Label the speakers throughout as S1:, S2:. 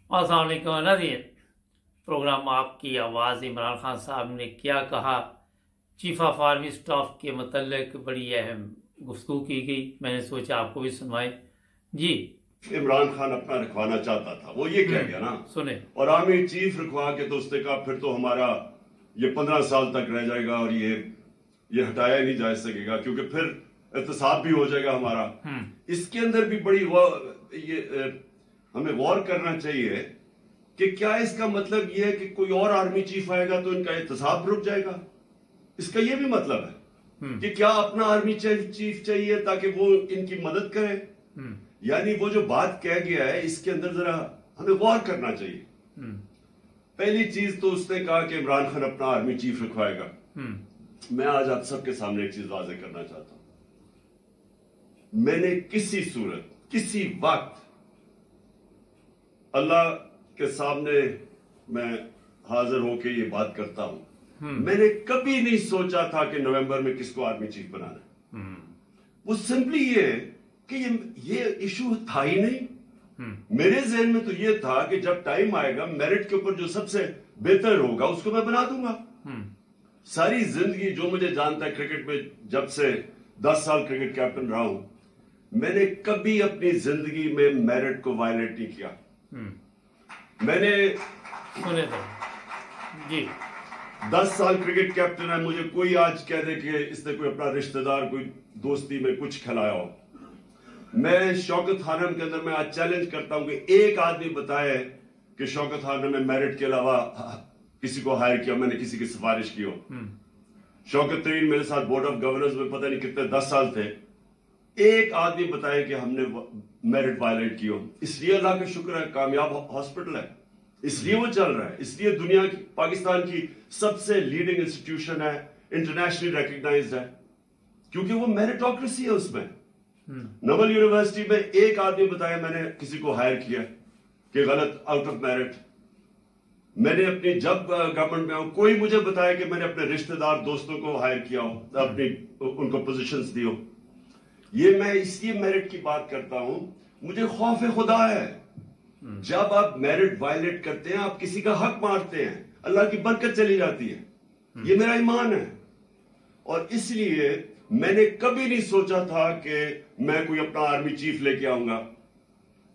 S1: अस्सलाम वालेकुम नाज़रीन, प्रोग्राम आपकी आवाज़ इमरान खान साहब ने क्या कहा, चीफ ऑफ आर्मी स्टाफ के मतलब बड़ी अहम गुफ्तगू की गई। मैंने सोचा आपको भी सुनवाएं जी।
S2: इमरान खान अपना रखवाना चाहता था, वो ये कह गया ना,
S1: सुने।
S2: और आर्मी चीफ रखवा के तो उसने कहा फिर तो हमारा ये 15 साल तक रह जाएगा और ये हटाया नहीं जा सकेगा क्योंकि फिर एहतसाब भी हो जाएगा हमारा। इसके अंदर भी बड़ी हमें गौर करना चाहिए कि क्या इसका मतलब ये है कि कोई और आर्मी चीफ आएगा तो इनका एहतसाब रुक जाएगा। इसका ये भी मतलब है कि क्या अपना आर्मी चीफ चाहिए ताकि वो इनकी मदद करे। यानी वो जो बात कह गया है इसके अंदर जरा हमें गौर करना चाहिए। पहली चीज तो उसने कहा कि इमरान खान अपना आर्मी चीफ रखवाएगा। मैं आज आप सबके सामने एक चीज वाज़ेह करना चाहता हूं। मैंने किसी सूरत किसी वक्त अल्लाह के सामने मैं हाजिर होके ये बात करता हूं, मैंने कभी नहीं सोचा था कि नवंबर में किसको आर्मी चीफ बनाना है। वो सिंपली ये कि ये इशू था ही नहीं। मेरे जहन में तो ये था कि जब टाइम आएगा मेरिट के ऊपर जो सबसे बेहतर होगा उसको मैं बना दूंगा। सारी जिंदगी जो मुझे जानता है क्रिकेट में, जब से 10 साल क्रिकेट कैप्टन रहा हूं, मैंने कभी अपनी जिंदगी में मेरिट को वायलेट नहीं किया। मैंने
S1: सुने तो जी
S2: 10 साल क्रिकेट कैप्टन है, मुझे कोई आज कह दे कि इसने कोई अपना रिश्तेदार कोई दोस्ती में कुछ खिलाया हो, मैं शौकत खानम के अंदर मैं आज चैलेंज करता हूं कि एक आदमी बताए कि शौकत खानम में मेरिट के अलावा किसी को हायर किया, मैंने किसी की सिफारिश की हो। शौकत तरीन मेरे साथ बोर्ड ऑफ गवर्नर्स में पता नहीं कितने 10 साल थे, एक आदमी बताए कि हमने मेरिट वायलेट की हो। इसलिए अल्लाह का शुक्र है कामयाब हॉस्पिटल है, इसलिए वो चल रहा है, इसलिए दुनिया की पाकिस्तान की सबसे लीडिंग इंस्टीट्यूशन है, इंटरनेशनली रिकॉग्नाइज्ड है, क्योंकि वो मेरिटोक्रेसी है। उसमें नवल यूनिवर्सिटी में एक आदमी बताया मैंने किसी को हायर किया कि गलत, आउट ऑफ मेरिट। मैंने अपनी जब गवर्नमेंट में हूं, कोई मुझे बताया कि मैंने अपने रिश्तेदार दोस्तों को हायर किया हो, अपनी उनको पोजीशंस दी हो। ये मैं इसलिए मेरिट की बात करता हूं, मुझे खौफ खुदा है। जब आप मेरिट वायलेट करते हैं, आप किसी का हक मारते हैं, अल्लाह की बरकत चली जाती है। ये मेरा ईमान है, और इसलिए मैंने कभी नहीं सोचा था कि मैं कोई अपना आर्मी चीफ लेके आऊंगा।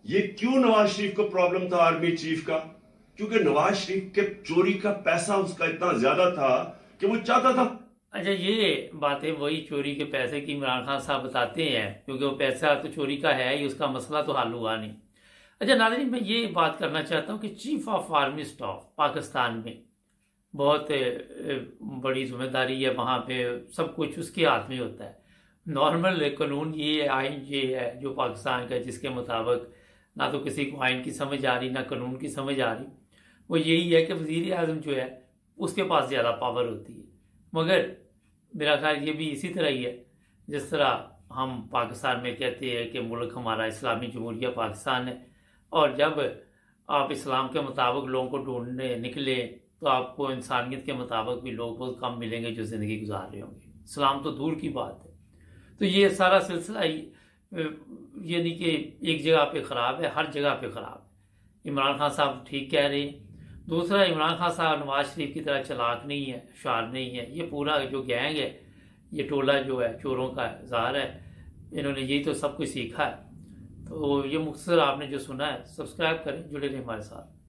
S2: ये क्यों नवाज शरीफ को प्रॉब्लम था आर्मी चीफ का? क्योंकि नवाज शरीफ के चोरी का पैसा उसका इतना ज्यादा था कि वो चाहता था।
S1: अच्छा, ये बातें वही चोरी के पैसे की इमरान खान साहब बताते हैं, क्योंकि वो पैसा तो चोरी का है ही, उसका मसला तो हल हुआ नहीं। अच्छा नाज़रीन, मैं ये बात करना चाहता हूँ कि chief of army staff Pakistan में बहुत बड़ी जिम्मेदारी है, वहाँ पे सब कुछ उसके हाथ में होता है। नॉर्मल कानून ये है, आइन ये है जो पाकिस्तान का, जिसके मुताबिक ना तो किसी को आइन की समझ आ रही ना कानून की समझ आ रही। वो यही है कि वज़ीर आज़म जो है उसके पास ज़्यादा पावर होती है। मगर मेरा ख्याल ये भी इसी तरह ही है जिस तरह हम पाकिस्तान में कहते हैं कि मुल्क हमारा इस्लामी जमहूरिया पाकिस्तान है, और जब आप इस्लाम के मुताबिक लोगों को ढूंढने निकले तो आपको इंसानियत के मुताबिक भी लोग बहुत कम मिलेंगे जो ज़िंदगी गुजार रहे होंगे। इस्लाम तो दूर की बात है। तो ये सारा सिलसिला ये नहीं कि एक जगह पे ख़राब है, हर जगह पे ख़राब है। इमरान खान साहब ठीक कह रहे हैं। दूसरा, इमरान खान साहब नवाज शरीफ की तरह चालाक नहीं है, होशियार नहीं है। ये पूरा जो गैंग है, ये टोला जो है चोरों का ज़ाहिर है, इन्होंने यही तो सब कुछ सीखा है। तो ये मुख्तसर आपने जो सुना है, सब्सक्राइब करें, जुड़े रहें हमारे साथ।